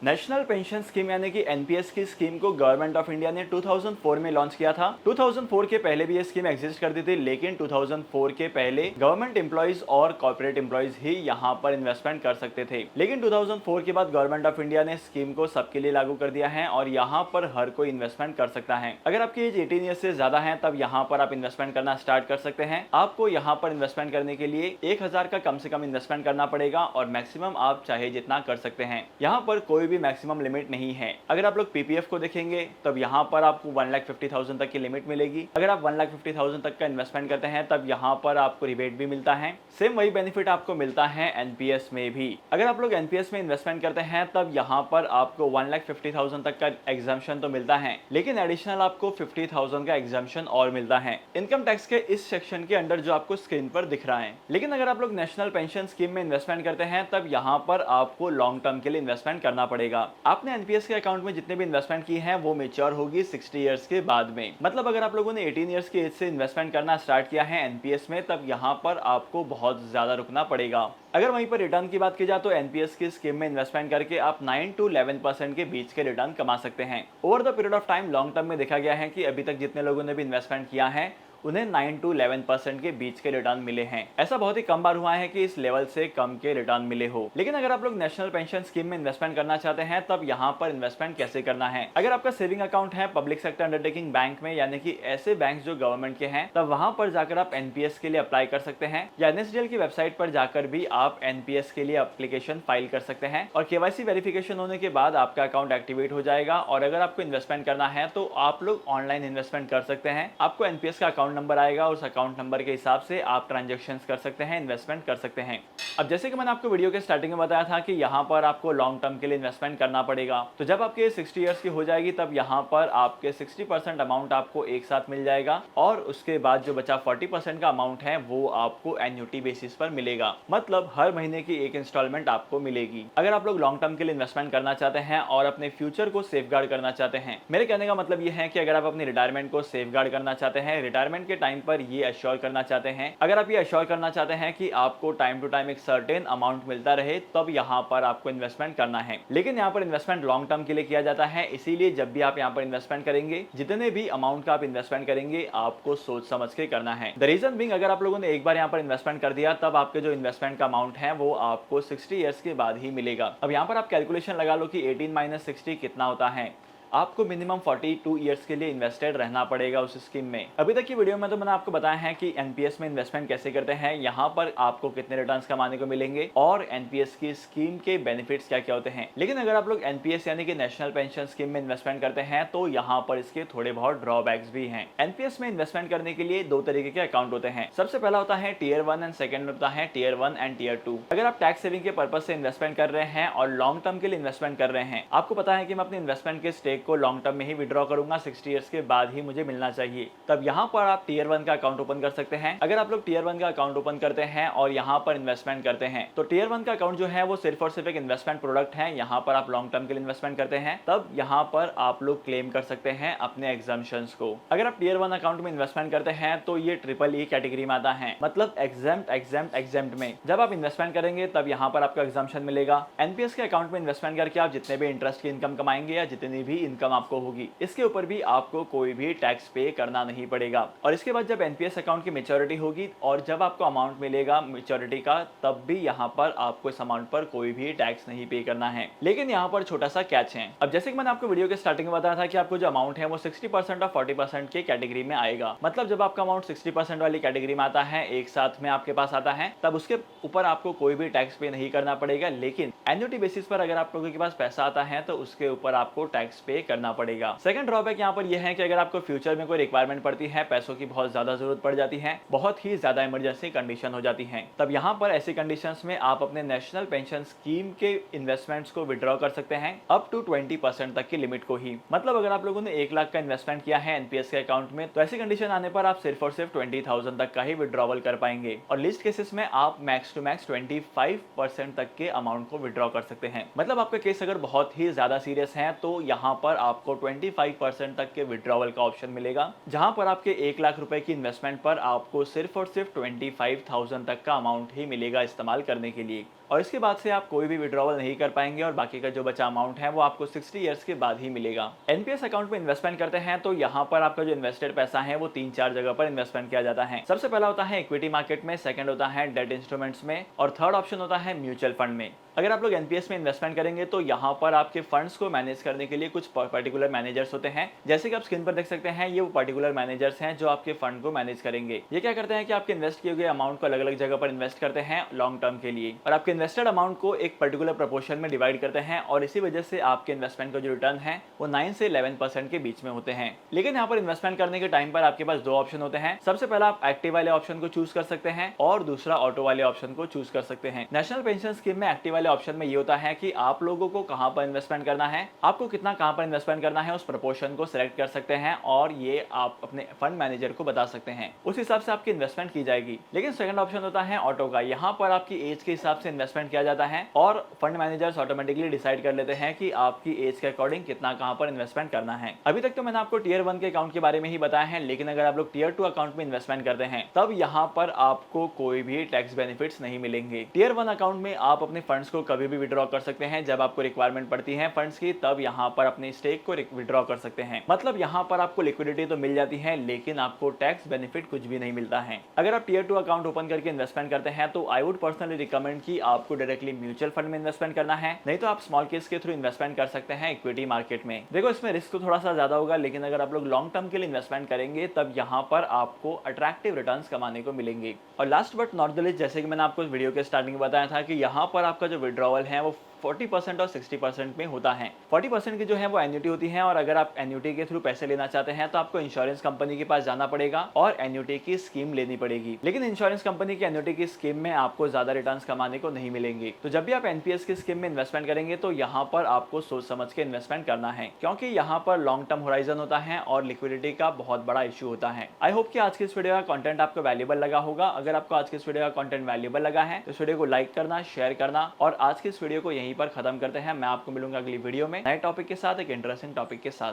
National pension scheme यानी कि NPS की स्कीम को गवर्नमेंट ऑफ इंडिया ने 2004 में लॉन्च किया था। 2004 के पहले भी ये स्कीम एग्जिस्ट करती थी, लेकिन 2004 के पहले गवर्नमेंट एम्प्लॉइज और कॉर्पोरेट एम्प्लॉइज ही यहाँ पर इन्वेस्टमेंट कर सकते थे। लेकिन 2004 के बाद गवर्नमेंट ऑफ इंडिया ने स्कीम को सबके लिए लागू कर दिया है और यहाँ पर हर कोई इन्वेस्टमेंट कर सकता है। अगर आपकी एज 18 ईयर से ज्यादा है तब यहाँ पर आप इन्वेस्टमेंट करना स्टार्ट कर सकते हैं। आपको यहाँ पर इन्वेस्टमेंट करने के लिए 1000 का कम से कम इन्वेस्टमेंट करना पड़ेगा और मैक्सिमम आप चाहे जितना कर सकते हैं। यहाँ पर कोई भी मैक्सिमम लिमिट नहीं है। अगर आप लोग पीपीएफ को देखेंगे तब यहाँ पर आपको 1,50,000 तक की लिमिट मिलेगी। अगर आप 1,50,000 तक का इन्वेस्टमेंट करते हैं तब यहाँ पर आपको रिबेट भी मिलता है। सेम वही बेनिफिट आपको मिलता है एनपीएस में भी। अगर आप लोग एनपीएस में इन्वेस्टमेंट करते हैं तब यहाँ पर आपको 1,50,000 तक का एग्जाम्शन तो मिलता है, लेकिन एडिशनल आपको 50,000 का एग्जाम्शन और मिलता है इनकम टैक्स के इस सेक्शन के अंडर जो आपको स्क्रीन पर दिख रहा है। लेकिन अगर आप लोग नेशनल पेंशन स्कीम में इन्वेस्टमेंट करते हैं तब यहाँ पर आपको लॉन्ग टर्म के लिए इन्वेस्टमेंट करना पड़ेगा। आपने एनपीएस के अकाउंट में जितने भी इन्वेस्टमेंट की है वो मेच्योर होगी 60 इयर्स के बाद में। मतलब अगर आप लोगों ने 18 इयर्स की एज से इन्वेस्टमेंट करना स्टार्ट किया है एनपीएस में तब यहाँ पर आपको बहुत ज्यादा रुकना पड़ेगा। अगर वहीं पर रिटर्न की बात की जाए तो एनपीएस की स्कीम में इन्वेस्टमेंट करके आप 9 to 11% के बीच के रिटर्न कमा सकते हैं। Over the period of time long term में देखा गया है कि अभी तक जितने लोगों ने भी इन्वेस्टमेंट किया है उन्हें 9 to 11% के बीच के रिटर्न मिले हैं। ऐसा बहुत ही कम बार हुआ है कि इस लेवल से कम के रिटर्न मिले हो। लेकिन अगर आप लोग नेशनल पेंशन स्कीम में इन्वेस्टमेंट करना चाहते हैं तब यहाँ पर इन्वेस्टमेंट कैसे करना है। अगर आपका सेविंग अकाउंट है पब्लिक सेक्टर अंडरटेकिंग बैंक में यानी कि ऐसे बैंक जो गवर्नमेंट के हैं तब वहां पर जाकर आप एनपीएस के लिए अप्लाई कर सकते हैं, या एनएसडीएल की वेबसाइट पर जाकर भी आप एनपीएस के लिए एप्लीकेशन फाइल कर सकते हैं और केवाईसी वेरिफिकेशन होने के बाद आपका अकाउंट एक्टिवेट हो जाएगा। और अगर आपको इन्वेस्टमेंट करना है तो आप लोग ऑनलाइन इन्वेस्टमेंट कर सकते हैं। आपको एनपीएस का अकाउंट नंबर आएगा, उस अकाउंट नंबर के हिसाब से आप ट्रांजैक्शंस कर सकते हैं, इन्वेस्टमेंट कर सकते हैं। अब जैसे कि मैंने आपको वीडियो के स्टार्टिंग में बताया था कि यहाँ पर आपको लॉन्ग टर्म के लिए इन्वेस्टमेंट करना पड़ेगा, तो जब आपके 60 इयर्स की हो जाएगी तब यहाँ पर आपके 60% अमाउंट आपको एक साथ मिल जाएगा और उसके बाद जो बचा 40% का अमाउंट है वो आपको एन्युटी बेसिस पर मिलेगा। मतलब हर महीने की एक इंस्टॉलमेंट आपको मिलेगी। अगर आप लोग लॉन्ग टर्म के लिए इन्वेस्टमेंट करना चाहते हैं और अपने फ्यूचर को सेफगार्ड करना चाहते हैं, मेरे कहने का मतलब ये है कि अगर आप अपनी रिटायरमेंट को सेफगार्ड करना चाहते हैं, रिटायरमेंट के टाइम पर ये अश्योर करना चाहते हैं, अगर आप ये अश्योर करना चाहते हैं कि आपको टाइम टू टाइम एक सर्टेन अमाउंट मिलता रहे तब यहाँ पर आपको इन्वेस्टमेंट करना है। लेकिन यहाँ पर इन्वेस्टमेंट लॉन्ग टर्म के लिए किया जाता है, इसीलिए जब भी आप यहाँ पर इन्वेस्टमेंट करेंगे, जितने भी अमाउंट का आप इन्वेस्टमेंट करेंगे आपको सोच समझ के करना है। द रीजन बीइंग अगर आप लोगों ने एक बार यहाँ पर इन्वेस्टमेंट कर दिया तब आपके जो इन्वेस्टमेंट का अमाउंट है वो आपको 60 इयर्स के बाद ही मिलेगा। अब यहाँ पर आप कैलकुलेशन लगा लो कि 18 - 60 कितना होता है। आपको मिनिमम 42 इयर्स के लिए इन्वेस्टेड रहना पड़ेगा उस स्कीम में। अभी तक की वीडियो में तो मैंने आपको बताया है कि एनपीएस में इन्वेस्टमेंट कैसे करते हैं, यहाँ पर आपको कितने रिटर्न्स कमाने को मिलेंगे और एनपीएस की स्कीम के बेनिफिट्स क्या क्या होते हैं। लेकिन अगर आप लोग एनपीएस यानी कि नेशनल पेंशन स्कीम में इन्वेस्टमेंट करते हैं तो यहाँ पर इसके थोड़े बहुत ड्रॉबैक्स भी हैं। एनपीएस में इन्वेस्टमेंट करने के लिए दो तरीके के अकाउंट होते हैं। सबसे पहला होता है टीयर 1 एंड सेकंड होता है टीयर 1 एंड टीयर 2। अगर आप टैक्स सेविंग के पर्पज से इन्वेस्टमेंट कर रहे हैं और लॉन्ग टर्म के लिए इन्वेस्टमेंट कर रहे हैं, आपको पता है कि मैं अपने इन्वेस्टमेंट के स्टेक को लॉन्ग टर्म में ही विड्रॉ करूंगा, 60 इयर्स के बाद ही मुझे मिलना चाहिए, तब यहाँ पर आप टीयर 1 का अकाउंट ओपन कर सकते हैं। अगर आप लोग टीयर 1 का अकाउंट ओपन करते हैं और यहाँ पर इन्वेस्टमेंट करते हैं तो टीयर 1 का अकाउंट जो है वो सिर्फ और सिर्फ एक इन्वेस्टमेंट प्रोडक्ट है। यहाँ पर आप लॉन्ग टर्म के लिए इन्वेस्टमेंट करते हैं तब यहाँ पर आप लोग क्लेम कर सकते हैं अपने एग्जाम्शंस को। अगर आप टीयर 1 अकाउंट में इन्वेस्टमेंट करते हैं तो ये ट्रिपल ई कैटेगरी में आता है, मतलब एग्जाम्प्ट में। जब आप इन्वेस्टमेंट करेंगे तब यहाँ पर आपको एग्जाम्शन मिलेगा। एनपीएस के अकाउंट में इन्वेस्टमेंट करके आप जितने भी इंटरेस्ट की इनकम कमाएंगे या जितनी भी इनकम आपको होगी इसके ऊपर भी आपको कोई भी टैक्स पे करना नहीं पड़ेगा। और इसके बाद जब एनपीएस अकाउंट की मैच्योरिटी होगी और जब आपको अमाउंट मिलेगा मैच्योरिटी का तब भी यहाँ पर आपको इस अमाउंट पर कोई भी टैक्स नहीं पे करना है। लेकिन यहाँ पर छोटा सा कैच है। अब जैसे कि मैंने आपको वीडियो के स्टार्टिंग में बताया था कि आपको जो अमाउंट है वो 60% और 40% के कैटेगरी में आएगा। मतलब जब आपका अमाउंट 60% वाली कैटेगरी में आता है, एक साथ में आपके पास आता है, तब उसके ऊपर आपको कोई भी टैक्स पे नहीं करना पड़ेगा। लेकिन एन्युटी बेसिस पर अगर आप लोगों के पास पैसा आता है तो उसके ऊपर आपको टैक्स पे करना पड़ेगा। सेकंड ड्रॉबैक यहाँ पर यह है कि अगर आपको फ्यूचर में कोई रिक्वायरमेंट पड़ती है, पैसों की बहुत ज्यादा जरूरत पड़ जाती है, बहुत ही ज्यादा इमरजेंसी कंडीशन हो जाती है, तब यहाँ पर ऐसी कंडीशंस में आप अपने नेशनल पेंशन स्कीम के इन्वेस्टमेंट्स को विड्रॉ कर सकते हैं अप टू 20% तक की लिमिट को ही। मतलब अगर आप लोगों ने 1 लाख का इन्वेस्टमेंट किया है एनपीएस के अकाउंट में तो ऐसी कंडीशन आने पर आप सिर्फ और सिर्फ 20,000 तक का ही विड्रॉवल कर पाएंगे और लिस्ट केसेस में आप मैक्स टू मैक्स 25% तक के अमाउंट को विड्रॉ कर सकते हैं। मतलब आपका केस अगर बहुत ही ज्यादा सीरियस है तो यहाँ पर आपको 25% तक के विड्रॉवल का ऑप्शन मिलेगा, जहां पर आपके 1 लाख रुपए की इन्वेस्टमेंट पर आपको सिर्फ और सिर्फ 25,000 तक का अमाउंट ही मिलेगा इस्तेमाल करने के लिए। और इसके बाद से आप कोई भी विड्रॉवल नहीं कर पाएंगे और बाकी का जो बचा अमाउंट है वो आपको 60 ईयर्स के बाद ही मिलेगा। एनपीएस अकाउंट में इन्वेस्टमेंट करते हैं तो यहाँ पर आपका जो इन्वेस्टेड पैसा है वो 3-4 जगह पर इन्वेस्टमेंट किया जाता है। सबसे पहला होता है इक्विटी मार्केट में, सेकंड होता है डेट इंस्ट्रूमेंट्स में और थर्ड ऑप्शन होता है म्यूचुअल फंड में। अगर आप लोग एनपीएस में इन्वेस्टमेंट करेंगे तो यहाँ पर आपके फंड्स को मैनेज करने के लिए कुछ पर्टिकुलर मैनेजर्स होते हैं। जैसे कि आप स्क्रीन पर देख सकते हैं, ये वो पर्टिकुलर मैनेजर्स हैं जो आपके फंड को मैनेज करेंगे। ये क्या करते हैं कि आपके इन्वेस्ट किए हुए अमाउंट को अलग अलग जगह पर इन्वेस्ट करते हैं लॉन्ग टर्म के लिए, और आपके इन्वेस्टेड अमाउंट को एक पर्टिकुलर प्रपोर्शन में डिवाइड करते हैं, और इसी वजह से आपके इन्वेस्टमेंट का जो रिटर्न है वो 9 से 11% के बीच में होते हैं। लेकिन यहाँ पर इन्वेस्टमेंट करने के टाइम पर आपके पास दो ऑप्शन होते हैं। सबसे पहला आप एक्टिव वाले ऑप्शन को चूज कर सकते हैं और दूसरा ऑटो वाले ऑप्शन को चूज कर सकते हैं। नेशनल पेंशन स्कीम में एक्टिव वाले ऑप्शन में ये होता है कि आप लोगों को कहां पर इन्वेस्टमेंट करना है, आपको कितना कहां पर इन्वेस्टमेंट करना है, उस प्रोपोर्शन को सिलेक्ट कर सकते हैं और ये आप अपने फंड मैनेजर को बता सकते हैं। उस हिसाब से आपकी इन्वेस्टमेंट की जाएगी। लेकिन सेकंड ऑप्शन होता है ऑटो का। यहाँ पर आपकी एज के हिसाब से इन्वेस्टमेंट किया जाता है और फंड मैनेजर्स ऑटोमेटिकली डिसाइड कर लेते हैं कि आपकी एज के अकॉर्डिंग कितना कहां पर इन्वेस्टमेंट करना है। अभी तक तो मैंने आपको टियर 1 के अकाउंट के बारे में ही बताया है, लेकिन अगर आप लोग टियर 2 अकाउंट में इन्वेस्टमेंट करते हैं तब यहाँ पर आपको कोई भी टैक्स बेनिफिट्स नहीं मिलेंगे। टियर 1 अकाउंट में आप अपने फंड्स को कभी भी विड्रॉ कर सकते हैं। जब आपको रिक्वायरमेंट पड़ती है फंड्स की तब यहाँ पर अपने स्टेक को विड्रॉ कर सकते हैं। मतलब यहाँ पर आपको लिक्विडिटी तो मिल जाती है लेकिन आपको टैक्स बेनिफिट कुछ भी नहीं मिलता है। अगर आप टियर 2 अकाउंट ओपन करके इन्वेस्टमेंट करते हैं तो आई वुड पर्सनली रिकमेंड कि आपको डायरेक्टली म्यूचुअल फंड में इन्वेस्टमेंट करना है, नहीं तो आप स्मॉल केस के थ्रू इन्वेस्टमेंट कर सकते हैं इक्विटी मार्केट में। देखो इसमें रिस्क तो थोड़ा सा ज्यादा होगा, लेकिन अगर आप लोग लॉन्ग टर्म के लिए इन्वेस्टमेंट करेंगे तब यहाँ पर आपको अट्रैक्टिव रिटर्न्स कमाने को मिलेंगे। और last but not the least, जैसे कि मैंने आपको वीडियो के स्टार्टिंग में बताया था कि यहाँ पर आपका जो विड्रॉवल है वो 40% और 60% में होता है। 40% की जो है वो एन्युटी होती है, और अगर आप एन्युटी के थ्रू पैसे लेना चाहते हैं तो आपको इंश्योरेंस कंपनी के पास जाना पड़ेगा और एन्युटी की स्कीम लेनी पड़ेगी। लेकिन इंश्योरेंस कंपनी की एन्युटी की स्कीम में आपको ज्यादा रिटर्न्स कमाने को नहीं मिलेंगे। तो जब भी आप एनपीएस की स्कीम में इन्वेस्टमेंट करेंगे तो यहाँ पर आपको सोच समझ के इन्वेस्टमेंट करना है, क्योंकि यहाँ पर लॉन्ग टर्म होराइजन होता है और लिक्विडिटी का बहुत बड़ा इशू होता है। आई होप कि आज की इस वीडियो का कंटेंट आपको वैल्यूएबल लगा होगा। अगर आपको आज की इस वीडियो का कंटेंट वैल्यूएबल लगा है तो इस वीडियो को लाइक करना, शेयर करना, और आज की इस वीडियो को यहीं पर खत्म करते हैं। मैं आपको मिलूंगा अगली वीडियो में नए टॉपिक के साथ, एक इंटरेस्टिंग टॉपिक के साथ।